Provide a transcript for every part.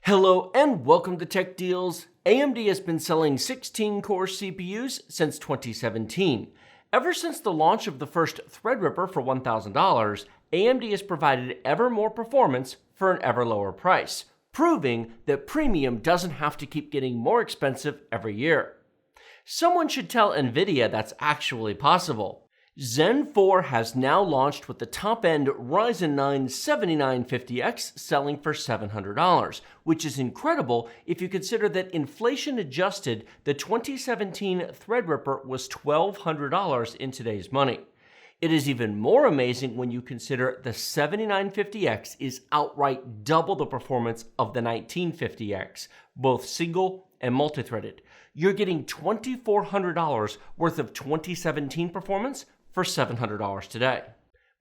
Hello and welcome to Tech Deals. AMD has been selling 16-core CPUs since 2017. Ever since the launch of the first Threadripper for $1,000, AMD has provided ever more performance for an ever lower price, proving that premium doesn't have to keep getting more expensive every year. Someone should tell NVIDIA that's actually possible. Zen 4 has now launched with the top-end Ryzen 9 7950X selling for $700, which is incredible if you consider that inflation-adjusted, the 2017 Threadripper was $1,200 in today's money. It is even more amazing when you consider the 7950X is outright double the performance of the 1950X, both single and multi-threaded. You're getting $2,400 worth of 2017 performance for $700 today.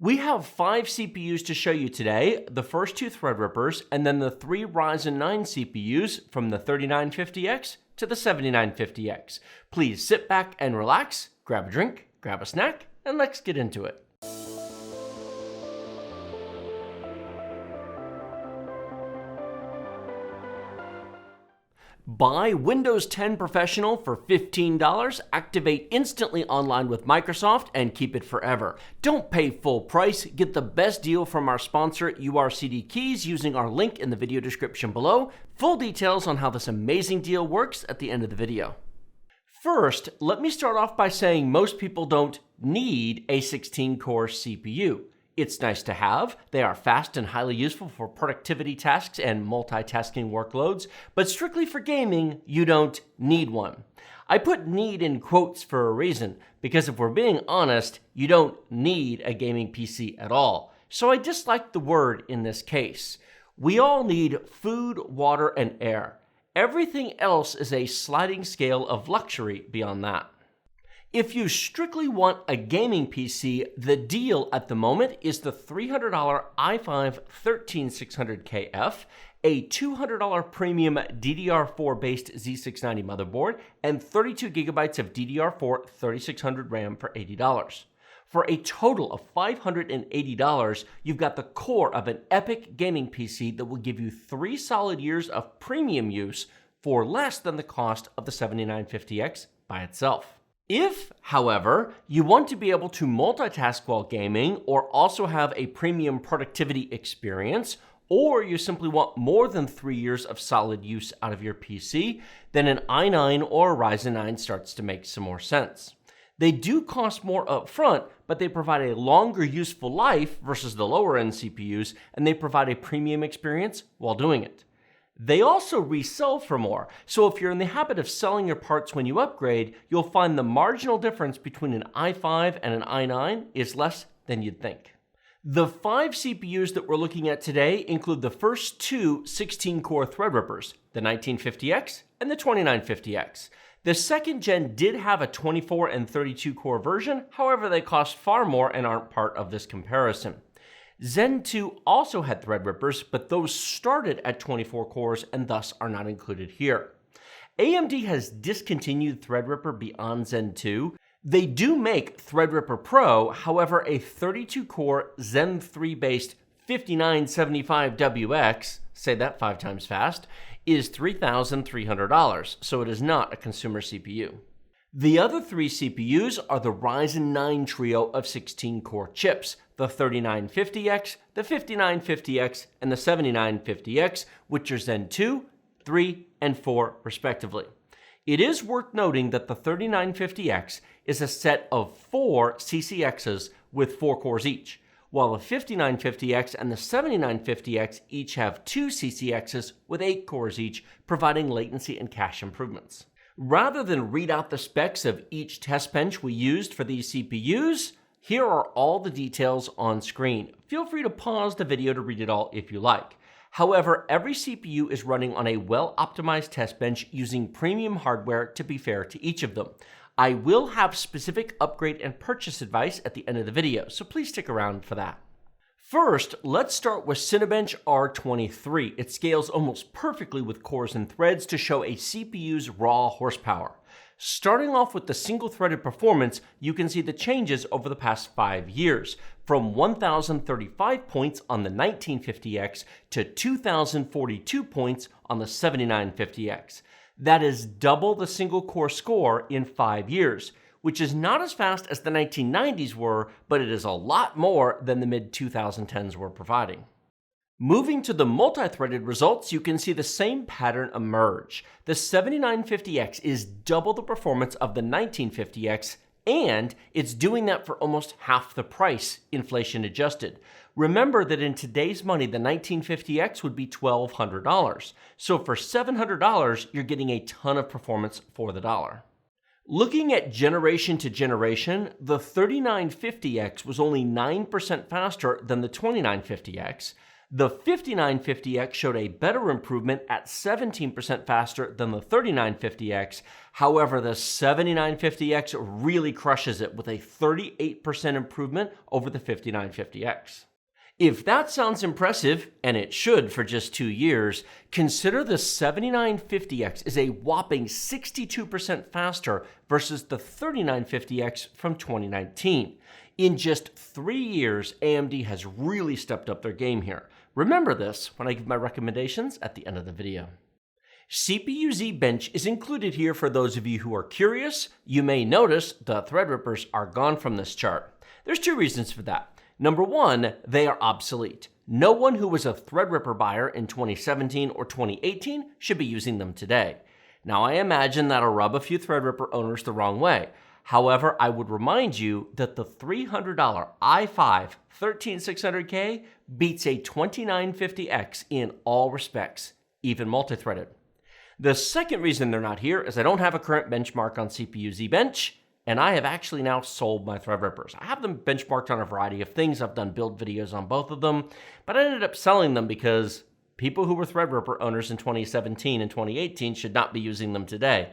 We have 5 CPUs to show you today, the first 2 Threadrippers, and then the 3 Ryzen 9 CPUs from the 3950X to the 7950X. Please sit back and relax, grab a drink, grab a snack, and let's get into it. Buy Windows 10 Professional for $15, activate instantly online with Microsoft, and keep it forever. Don't pay full price. Get the best deal from our sponsor, URCD Keys, using our link in the video description below. Full details on how this amazing deal works at the end of the video. First, let me start off by saying most people don't need a 16-core CPU. It's nice to have. They are fast and highly useful for productivity tasks and multitasking workloads, but strictly for gaming, you don't need one. I put need in quotes for a reason, because if we're being honest, you don't need a gaming PC at all. So I dislike the word in this case. We all need food, water, and air. Everything else is a sliding scale of luxury beyond that. If you strictly want a gaming PC, the deal at the moment is the $300 i5 13600KF, a $200 premium DDR4-based Z690 motherboard, and 32 gigabytes of DDR4 3600 RAM for $80. For a total of $580, you've got the core of an epic gaming PC that will give you 3 solid years of premium use for less than the cost of the 7950X by itself. If, however, you want to be able to multitask while gaming or also have a premium productivity experience, or you simply want more than 3 years of solid use out of your PC, then an i9 or a Ryzen 9 starts to make some more sense. They do cost more upfront, but they provide a longer useful life versus the lower-end CPUs, and they provide a premium experience while doing it. They also resell for more, so if you're in the habit of selling your parts when you upgrade, you'll find the marginal difference between an i5 and an i9 is less than you'd think. The 5 CPUs that we're looking at today include the first 2 16-core Threadrippers, the 1950X and the 2950X. The second gen did have a 24 and 32-core version, however they cost far more and aren't part of this comparison. Zen 2 also had Threadrippers, but those started at 24 cores and thus are not included here. AMD has discontinued Threadripper beyond Zen 2. They do make Threadripper Pro, however, a 32-core Zen 3-based 5975WX, say that 5 times fast, is $3,300, so it is not a consumer CPU. The other 3 CPUs are the Ryzen 9 trio of 16-core chips, the 3950X, the 5950X, and the 7950X, which are Zen 2, 3, and 4 respectively. It is worth noting that the 3950X is a set of 4 CCXs with 4 cores each, while the 5950X and the 7950X each have 2 CCXs with 8 cores each, providing latency and cache improvements. Rather than read out the specs of each test bench we used for these CPUs, here are all the details on screen. Feel free to pause the video to read it all if you like. However, every CPU is running on a well-optimized test bench using premium hardware to be fair to each of them. I will have specific upgrade and purchase advice at the end of the video, so please stick around for that. First, let's start with Cinebench R23. It scales almost perfectly with cores and threads to show a CPU's raw horsepower. Starting off with the single-threaded performance, you can see the changes over the past 5 years, from 1,035 points on the 1950X to 2,042 points on the 7950X. That is double the single-core score in 5 years, which is not as fast as the 1990s were, but it is a lot more than the mid-2010s were providing. Moving to the multi-threaded results, you can see the same pattern emerge. The 7950X is double the performance of the 1950X, and it's doing that for almost half the price, inflation adjusted. Remember that in today's money, the 1950X would be $1,200. So for $700, you're getting a ton of performance for the dollar. Looking at generation to generation, the 3950X was only 9% faster than the 2950X. The 5950X showed a better improvement at 17% faster than the 3950X. However, the 7950X really crushes it with a 38% improvement over the 5950X. If that sounds impressive, and it should for just 2 years, consider the 7950X is a whopping 62% faster versus the 3950X from 2019. In just 3 years, AMD has really stepped up their game here. Remember this when I give my recommendations at the end of the video. CPU Zenbench is included here for those of you who are curious. You may notice the Threadrippers are gone from this chart. There's 2 reasons for that. Number 1, they are obsolete. No one who was a Threadripper buyer in 2017 or 2018 should be using them today. Now, I imagine that'll rub a few Threadripper owners the wrong way. However, I would remind you that the $300 i5 13600K beats a 2950X in all respects, even multi-threaded. The second reason they're not here is I don't have a current benchmark on CPU Zenbench, and I have actually now sold my Threadrippers. I have them benchmarked on a variety of things. I've done build videos on both of them, but I ended up selling them because people who were Threadripper owners in 2017 and 2018 should not be using them today.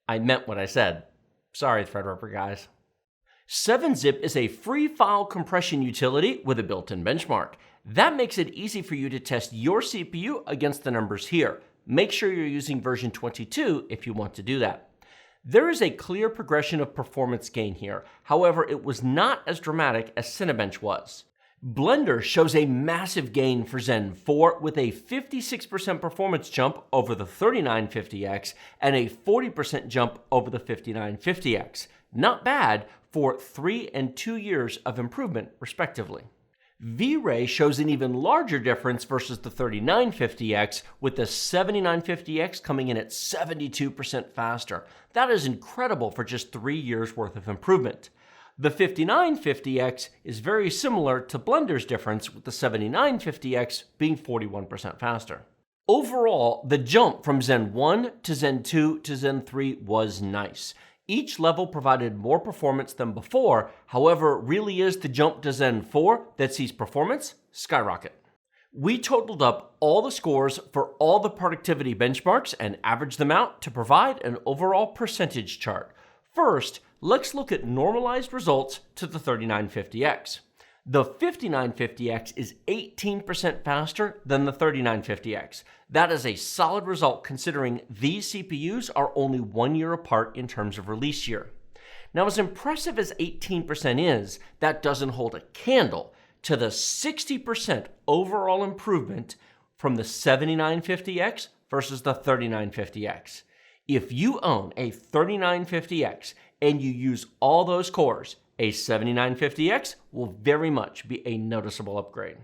I meant what I said. Sorry, Threadripper guys. 7-Zip is a free file compression utility with a built-in benchmark. That makes it easy for you to test your CPU against the numbers here. Make sure you're using version 22 if you want to do that. There is a clear progression of performance gain here. However, it was not as dramatic as Cinebench was. Blender shows a massive gain for Zen 4 with a 56% performance jump over the 3950X and a 40% jump over the 5950X. Not bad for 3 and 2 years of improvement, respectively. V-Ray shows an even larger difference versus the 3950X, with the 7950X coming in at 72% faster. That is incredible for just 3 years worth of improvement. The 5950X is very similar to Blender's difference, with the 7950X being 41% faster. Overall, the jump from Zen 1 to Zen 2 to Zen 3 was nice. Each level provided more performance than before. However, it really is the jump to Zen 4 that sees performance skyrocket. We totaled up all the scores for all the productivity benchmarks and averaged them out to provide an overall percentage chart. First, let's look at normalized results to the 3950X. The 5950X is 18% faster than the 3950X. That is a solid result considering these CPUs are only 1 year apart in terms of release year. Now, as impressive as 18% is, that doesn't hold a candle to the 60% overall improvement from the 7950X versus the 3950X. If you own a 3950X and you use all those cores, a 7950X will very much be a noticeable upgrade.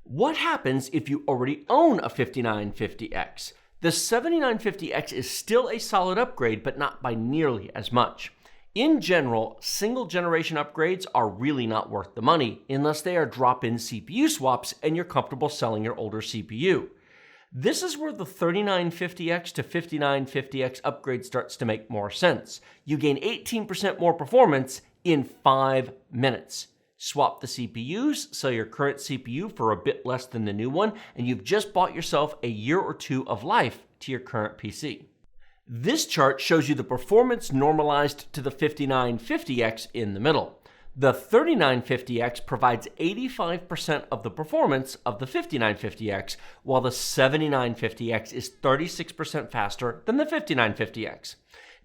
What happens if you already own a 5950X? The 7950X is still a solid upgrade, but not by nearly as much. In general, single generation upgrades are really not worth the money unless they are drop-in CPU swaps and you're comfortable selling your older CPU. This is where the 3950X to 5950X upgrade starts to make more sense. You gain 18% more performance in 5 minutes. Swap the CPUs, sell your current CPU for a bit less than the new one, and you've just bought yourself a year or 2 of life to your current PC. This chart shows you the performance normalized to the 5950X in the middle. The 3950X provides 85% of the performance of the 5950X, while the 7950X is 36% faster than the 5950X.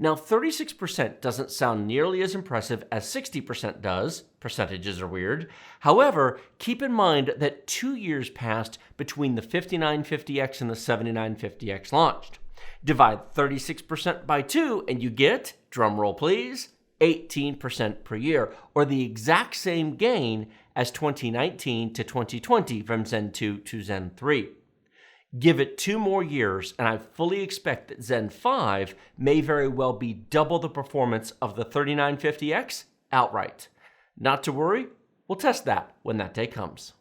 Now, 36% doesn't sound nearly as impressive as 60% does. Percentages are weird. However, keep in mind that 2 years passed between the 5950X and the 7950X launched. Divide 36% by 2 and you get, drumroll please, 18% per year, or the exact same gain as 2019 to 2020 from Zen 2 to Zen 3. Give it 2 more years, and I fully expect that Zen 5 may very well be double the performance of the 3950X outright. Not to worry, we'll test that when that day comes.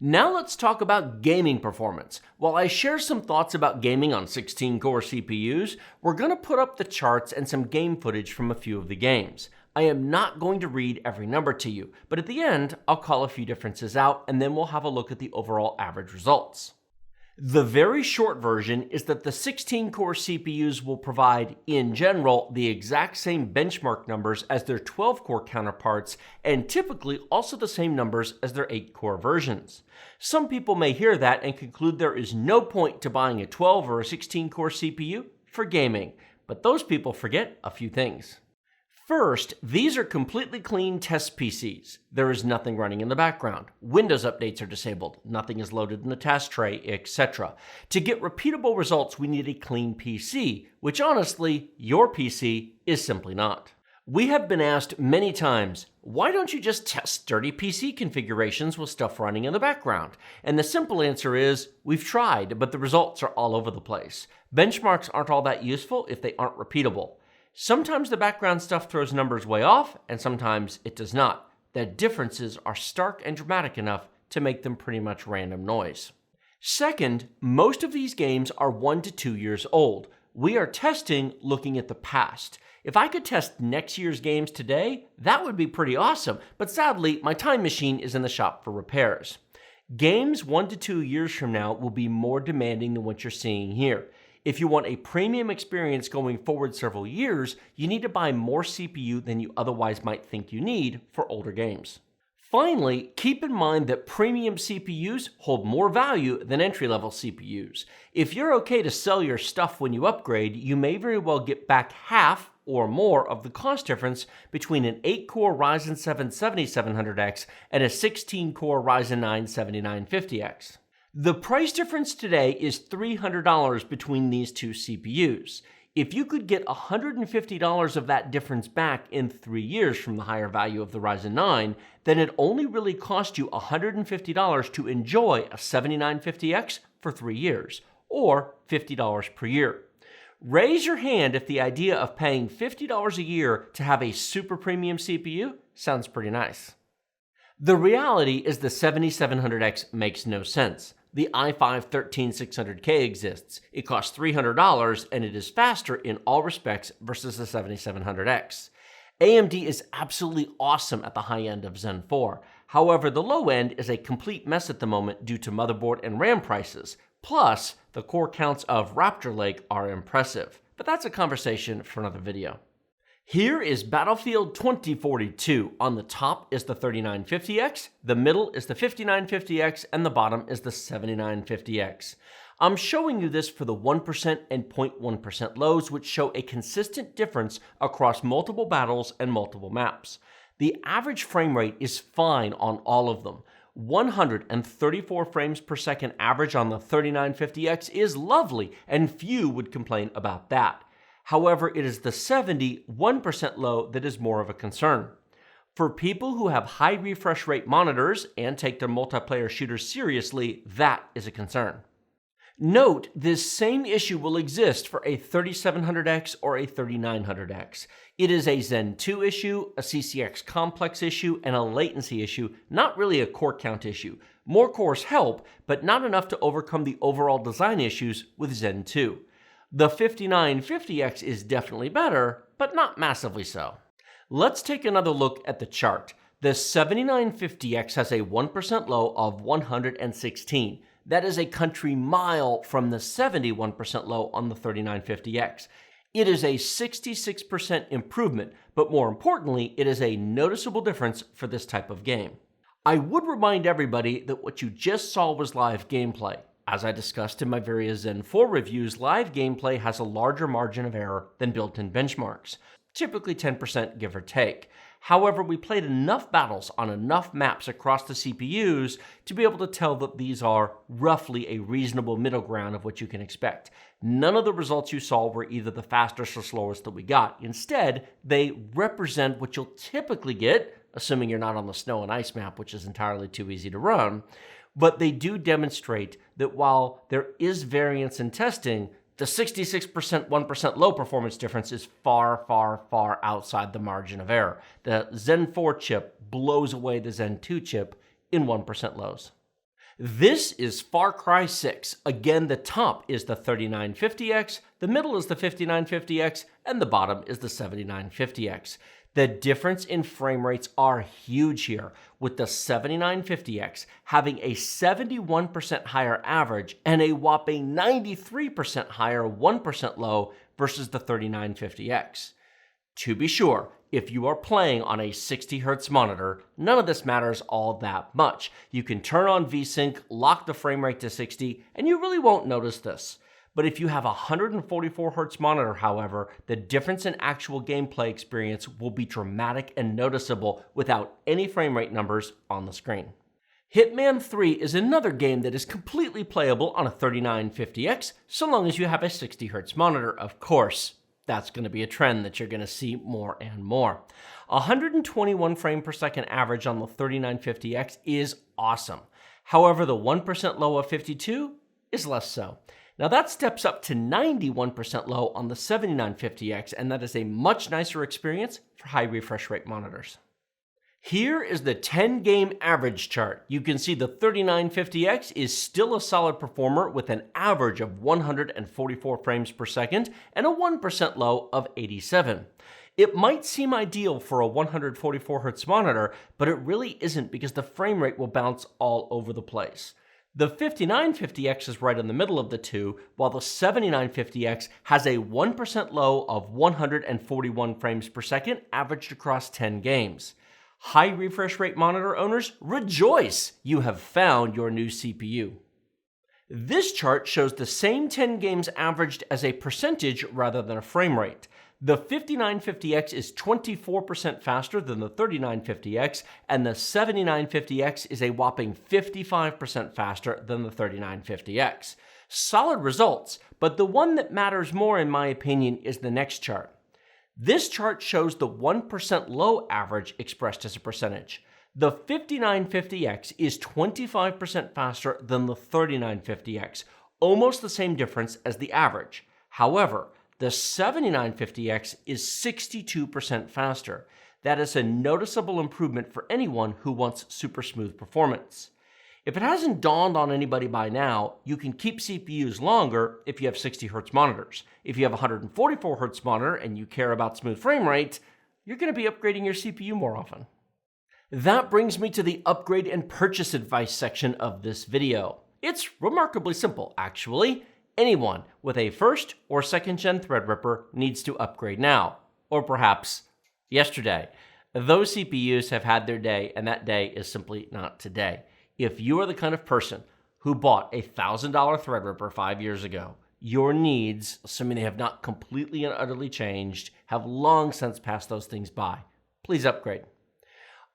Now let's talk about gaming performance. While I share some thoughts about gaming on 16-core CPUs, we're going to put up the charts and some game footage from a few of the games. I am not going to read every number to you, but at the end, I'll call a few differences out, and then we'll have a look at the overall average results. The very short version is that the 16-core CPUs will provide, in general, the exact same benchmark numbers as their 12-core counterparts, and typically also the same numbers as their 8-core versions. Some people may hear that and conclude there is no point to buying a 12 or a 16-core CPU for gaming, but those people forget a few things. First, these are completely clean test PCs. There is nothing running in the background. Windows updates are disabled. Nothing is loaded in the task tray, etc. To get repeatable results, we need a clean PC, which honestly, your PC is simply not. We have been asked many times, why don't you just test sturdy PC configurations with stuff running in the background? And the simple answer is, we've tried, but the results are all over the place. Benchmarks aren't all that useful if they aren't repeatable. Sometimes the background stuff throws numbers way off, and sometimes it does not. The differences are stark and dramatic enough to make them pretty much random noise. Second, most of these games are 1 to 2 years old. We are testing looking at the past. If I could test next year's games today, that would be pretty awesome, but sadly, my time machine is in the shop for repairs. Games 1 to 2 years from now will be more demanding than what you're seeing here. If you want a premium experience going forward several years, you need to buy more CPU than you otherwise might think you need for older games. Finally, keep in mind that premium CPUs hold more value than entry-level CPUs. If you're okay to sell your stuff when you upgrade, you may very well get back half or more of the cost difference between an 8-core Ryzen 7 7700X and a 16-core Ryzen 9 7950X. The price difference today is $300 between these two CPUs. If you could get $150 of that difference back in 3 years from the higher value of the Ryzen 9, then it only really cost you $150 to enjoy a 7950X for 3 years, or $50 per year. Raise your hand if the idea of paying $50 a year to have a super premium CPU sounds pretty nice. The reality is the 7700X makes no sense. The i5 13600K exists. It costs $300 and it is faster in all respects versus the 7700X. AMD is absolutely awesome at the high end of Zen 4. However, the low end is a complete mess at the moment due to motherboard and RAM prices. Plus, the core counts of Raptor Lake are impressive. But that's a conversation for another video. Here is Battlefield 2042. On the top is the 3950X, the middle is the 5950X, and the bottom is the 7950X. I'm showing you this for the 1% and 0.1% lows, which show a consistent difference across multiple battles and multiple maps. The average frame rate is fine on all of them. 134 frames per second average on the 3950X is lovely, and few would complain about that. However, it is the 71% low that is more of a concern. For people who have high refresh rate monitors and take their multiplayer shooters seriously, that is a concern. Note, this same issue will exist for a 3700X or a 3900X. It is a Zen 2 issue, a CCX complex issue, and a latency issue, not really a core count issue. More cores help, but not enough to overcome the overall design issues with Zen 2. The 5950X is definitely better, but not massively so. Let's take another look at the chart. The 7950X has a 1% low of 116. That is a country mile from the 71% low on the 3950X. It is a 66% improvement, but more importantly, it is a noticeable difference for this type of game. I would remind everybody that what you just saw was live gameplay. As I discussed in my various Zen 4 reviews, live gameplay has a larger margin of error than built-in benchmarks, typically 10% give or take. However, we played enough battles on enough maps across the CPUs to be able to tell that these are roughly a reasonable middle ground of what you can expect. None of the results you saw were either the fastest or slowest that we got. Instead, they represent what you'll typically get, assuming you're not on the snow and ice map, which is entirely too easy to run. But they do demonstrate that while there is variance in testing, the 66% 1% low performance difference is far, far, far outside the margin of error. The Zen 4 chip blows away the Zen 2 chip in 1% lows. This is Far Cry 6. Again, the top is the 3950X, the middle is the 5950X, and the bottom is the 7950X. The difference in frame rates are huge here, with the 7950X having a 71% higher average and a whopping 93% higher 1% low versus the 3950X. To be sure, if you are playing on a 60Hz monitor, none of this matters all that much. You can turn on VSync, lock the frame rate to 60, and you really won't notice this. But if you have a 144Hz monitor, however, the difference in actual gameplay experience will be dramatic and noticeable without any frame rate numbers on the screen. Hitman 3 is another game that is completely playable on a 3950X, so long as you have a 60Hz monitor, of course. That's going to be a trend that you're going to see more and more. 121 frame per second average on the 3950X is awesome. However, the 1% low of 52 is less so. Now that steps up to 91% low on the 7950X, and that is a much nicer experience for high refresh rate monitors. Here is the 10-game average chart. You can see the 3950X is still a solid performer with an average of 144 frames per second and a 1% low of 87. It might seem ideal for a 144Hz monitor, but it really isn't because the frame rate will bounce all over the place. The 5950X is right in the middle of the two, while the 7950X has a 1% low of 141 frames per second averaged across 10 games. High refresh rate monitor owners, rejoice! You have found your new CPU. This chart shows the same 10 games averaged as a percentage rather than a frame rate. The 5950X is 24% faster than the 3950X, and the 7950X is a whopping 55% faster than the 3950X. Solid results, but the one that matters more in my opinion is the next chart. This chart shows the 1% low average expressed as a percentage. The 5950X is 25% faster than the 3950X, almost the same difference as the average. However, the 7950X is 62% faster. That is a noticeable improvement for anyone who wants super smooth performance. If it hasn't dawned on anybody by now, you can keep CPUs longer if you have 60Hz monitors. If you have a 144Hz monitor and you care about smooth frame rate, you're going to be upgrading your CPU more often. That brings me to the upgrade and purchase advice section of this video. It's remarkably simple, actually. Anyone with a first or second gen Threadripper needs to upgrade now, or perhaps yesterday. Those CPUs have had their day, and that day is simply not today. If you are the kind of person who bought a $1,000 Threadripper 5 years ago, your needs, assuming they have not completely and utterly changed, have long since passed those things by. Please upgrade.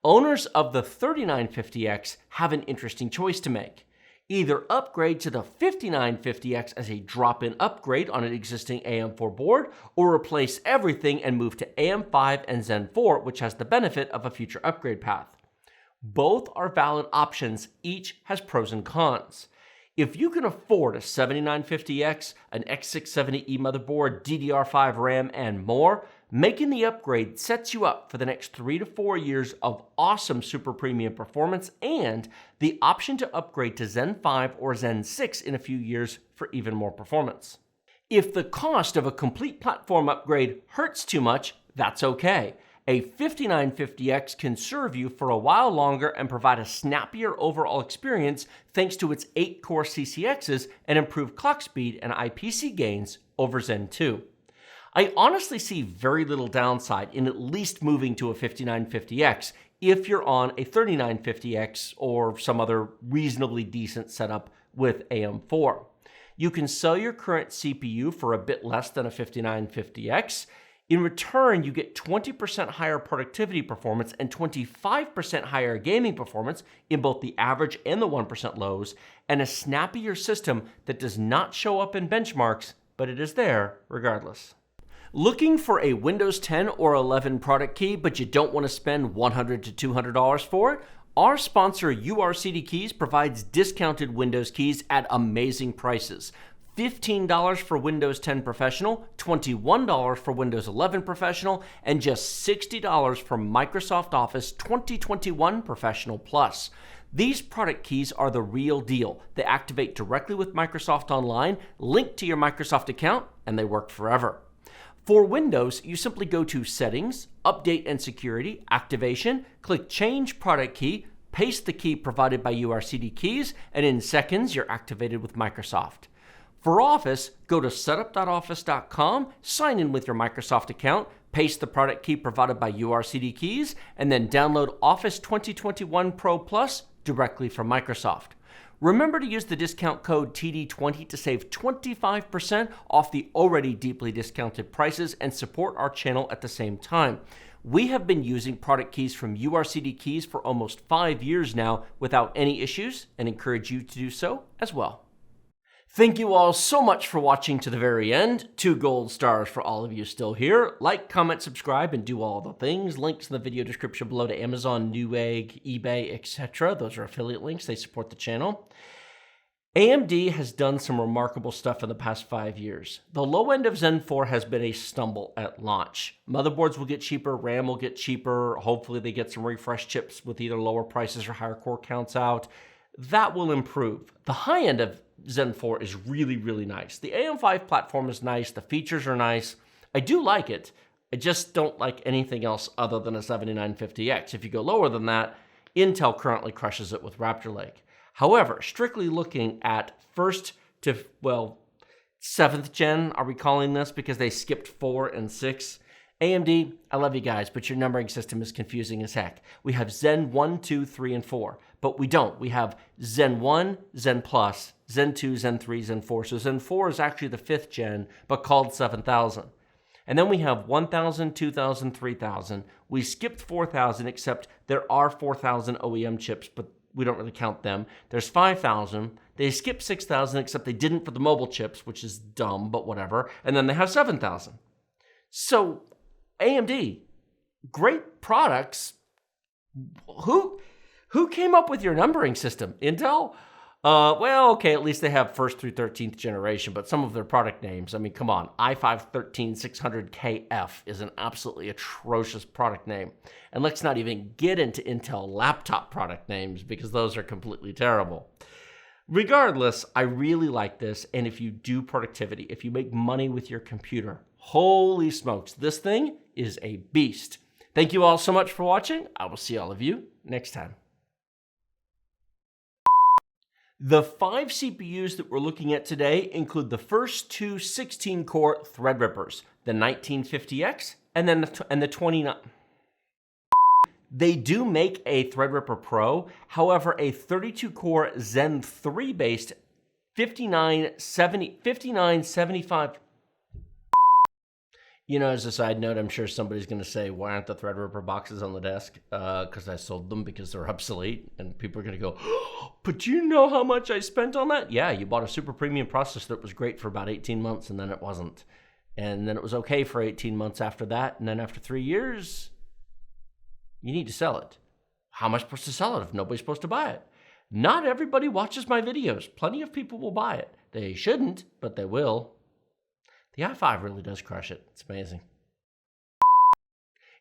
Owners of the 3950X have an interesting choice to make. Either upgrade to the 5950X as a drop-in upgrade on an existing AM4 board, or replace everything and move to AM5 and Zen 4, which has the benefit of a future upgrade path. Both are valid options, each has pros and cons. If you can afford a 7950X, an X670E motherboard, DDR5 RAM, and more, making the upgrade sets you up for the next 3 to 4 years of awesome super premium performance and the option to upgrade to Zen 5 or Zen 6 in a few years for even more performance. If the cost of a complete platform upgrade hurts too much, that's okay. A 5950X can serve you for a while longer and provide a snappier overall experience thanks to its 8-core CCXs and improved clock speed and IPC gains over Zen 2. I honestly see very little downside in at least moving to a 5950X if you're on a 3950X or some other reasonably decent setup with AM4. You can sell your current CPU for a bit less than a 5950X. In return, you get 20% higher productivity performance and 25% higher gaming performance in both the average and the 1% lows, and a snappier system that does not show up in benchmarks, but it is there regardless. Looking for a Windows 10 or 11 product key, but you don't want to spend $100 to $200 for it? Our sponsor, URCD Keys, provides discounted Windows keys at amazing prices. $15 for Windows 10 Professional, $21 for Windows 11 Professional, and just $60 for Microsoft Office 2021 Professional Plus. These product keys are the real deal. They activate directly with Microsoft Online, link to your Microsoft account, and they work forever. For Windows, you simply go to Settings, Update and Security, Activation, click Change Product Key, paste the key provided by URCD Keys, and in seconds, you're activated with Microsoft. For Office, go to setup.office.com, sign in with your Microsoft account, paste the product key provided by URCD Keys, and then download Office 2021 Pro Plus directly from Microsoft. Remember to use the discount code TD20 to save 25% off the already deeply discounted prices and support our channel at the same time. We have been using product keys from URCD Keys for almost 5 years now without any issues and encourage you to do so as well. Thank you all so much for watching to the very end. 2 gold stars for all of you still here. Like, comment, subscribe, and do all the things. Links in the video description below to Amazon, Newegg, eBay, etc. Those are affiliate links. They support the channel. AMD has done some remarkable stuff in the past 5 years. The low end of Zen 4 has been a stumble at launch. Motherboards will get cheaper, RAM will get cheaper. Hopefully they get some refresh chips with either lower prices or higher core counts out. That will improve. The high end of Zen 4 is really, really nice. The AM5 platform is nice. The features are nice. I do like it. I just don't like anything else other than a 7950X. If you go lower than that, Intel currently crushes it with Raptor Lake. However, strictly looking at first to, 7th gen, are we calling this because they skipped 4 and 6? AMD, I love you guys, but your numbering system is confusing as heck. We have Zen 1, 2, 3, and 4, but we don't. We have Zen 1, Zen Plus, Zen 2, Zen 3, Zen 4. So Zen 4 is actually the 5th gen, but called 7000. And then we have 1000, 2000, 3000. We skipped 4000, except there are 4000 OEM chips, but we don't really count them. There's 5000. They skipped 6000, except they didn't for the mobile chips, which is dumb, but whatever. And then they have 7000. So AMD, great products. Who came up with your numbering system? Intel? Okay, at least they have 1st through 13th generation, but some of their product names, I mean, come on. i5-13600KF is an absolutely atrocious product name. And let's not even get into Intel laptop product names because those are completely terrible. Regardless, I really like this, and if you do productivity, if you make money with your computer, holy smokes, this thing is a beast. Thank you all so much for watching. I will see all of you next time. The 5 CPUs that we're looking at today include the first 2 16-core Threadrippers, the 1950X and the 29. They do make a Threadripper Pro, however, a 32-core Zen 3-based 5975. You know, as a side note, I'm sure somebody's going to say, why aren't the Threadripper boxes on the desk? Because I sold them because they're obsolete. And people are going to go, oh, but do you know how much I spent on that? Yeah, you bought a super premium processor that was great for about 18 months, and then it wasn't. And then it was okay for 18 months after that. And then after 3 years, you need to sell it. How am I supposed to sell it if nobody's supposed to buy it? Not everybody watches my videos. Plenty of people will buy it. They shouldn't, but they will. The i5 really does crush it. It's amazing.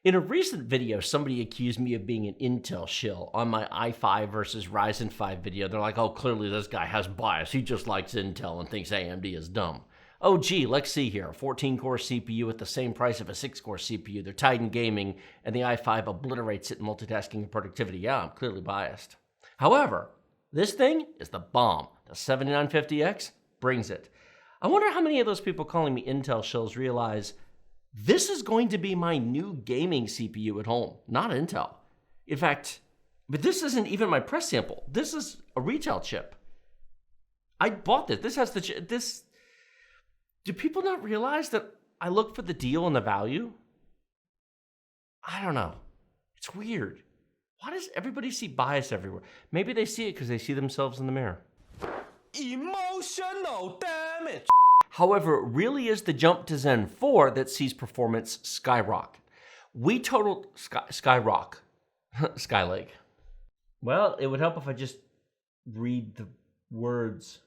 In a recent video, somebody accused me of being an Intel shill on my i5 versus Ryzen 5 video. They're like, oh, clearly this guy has bias. He just likes Intel and thinks AMD is dumb. Oh, gee, let's see here. A 14-core CPU at the same price of a 6-core CPU. They're tied in gaming, and the i5 obliterates it in multitasking and productivity. Yeah, I'm clearly biased. However, this thing is the bomb. The 7950X brings it. I wonder how many of those people calling me Intel shills realize this is going to be my new gaming CPU at home, not Intel. In fact, but this isn't even my press sample. This is a retail chip. I bought this. This has this. Do people not realize that I look for the deal and the value? I don't know. It's weird. Why does everybody see bias everywhere? Maybe they see it because they see themselves in the mirror. Emotional damage. However, it really is the jump to Zen 4 that sees performance skyrocket. We totaled Skylake. Well, it would help if I just read the words.